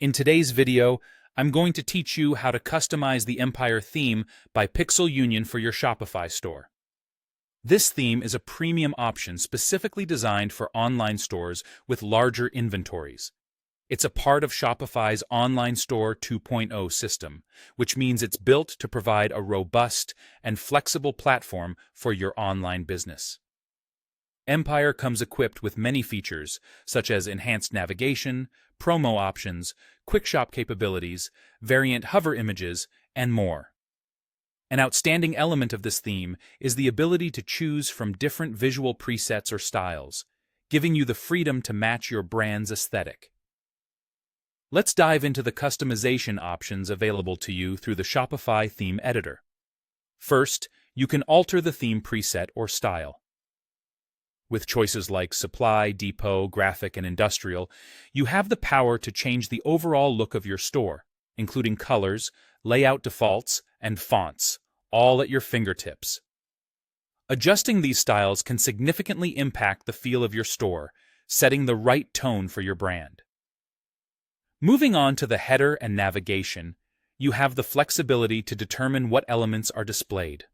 In today's video, I'm going to teach you how to customize the Empire theme by Pixel Union for your Shopify store. This theme is a premium option specifically designed for online stores with larger inventories. It's a part of Shopify's Online Store 2.0 system, which means it's built to provide a robust and flexible platform for your online business. Empire comes equipped with many features, such as enhanced navigation, promo options, quick shop capabilities, variant hover images, and more. An outstanding element of this theme is the ability to choose from different visual presets or styles, giving you the freedom to match your brand's aesthetic. Let's dive into the customization options available to you through the Shopify theme editor. First, you can alter the theme preset or style. With choices like supply, depot, graphic, and industrial, you have the power to change the overall look of your store, including colors, layout defaults, and fonts, all at your fingertips. Adjusting these styles can significantly impact the feel of your store, setting the right tone for your brand. Moving on to the header and navigation, you have the flexibility to determine what elements are displayed.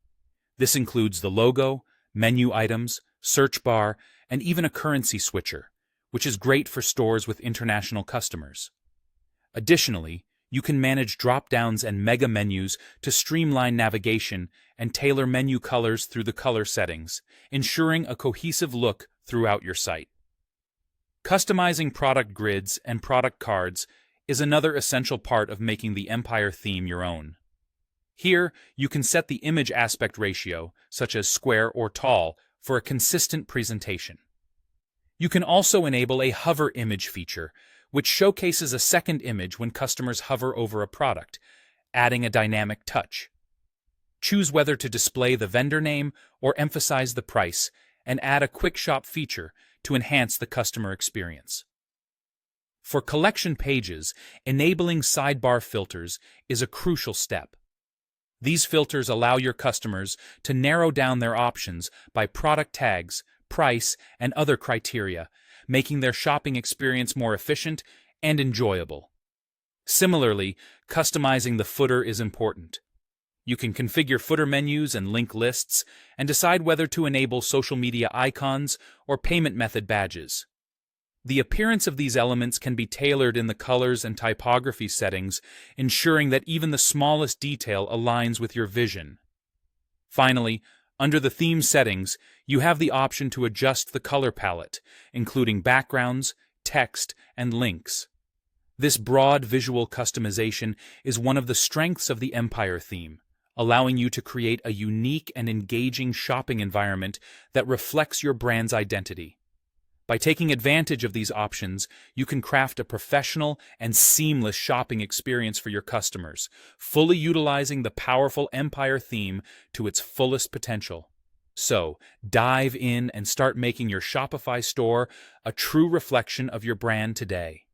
This includes the logo, menu items, search bar, and even a currency switcher, which is great for stores with international customers. Additionally, you can manage drop-downs and mega menus to streamline navigation and tailor menu colors through the color settings, ensuring a cohesive look throughout your site. Customizing product grids and product cards is another essential part of making the Empire theme your own. Here, you can set the image aspect ratio, such as square or tall, for a consistent presentation. You can also enable a hover image feature, which showcases a second image when customers hover over a product, adding a dynamic touch. Choose whether to display the vendor name or emphasize the price, and add a quick shop feature to enhance the customer experience. For collection pages, enabling sidebar filters is a crucial step. These filters allow your customers to narrow down their options by product tags, price, and other criteria, making their shopping experience more efficient and enjoyable. Similarly, customizing the footer is important. You can configure footer menus and link lists and decide whether to enable social media icons or payment method badges. The appearance of these elements can be tailored in the colors and typography settings, ensuring that even the smallest detail aligns with your vision. Finally, under the theme settings, you have the option to adjust the color palette, including backgrounds, text, and links. This broad visual customization is one of the strengths of the Empire theme, allowing you to create a unique and engaging shopping environment that reflects your brand's identity. By taking advantage of these options, you can craft a professional and seamless shopping experience for your customers, fully utilizing the powerful Empire theme to its fullest potential. So, dive in and start making your Shopify store a true reflection of your brand today.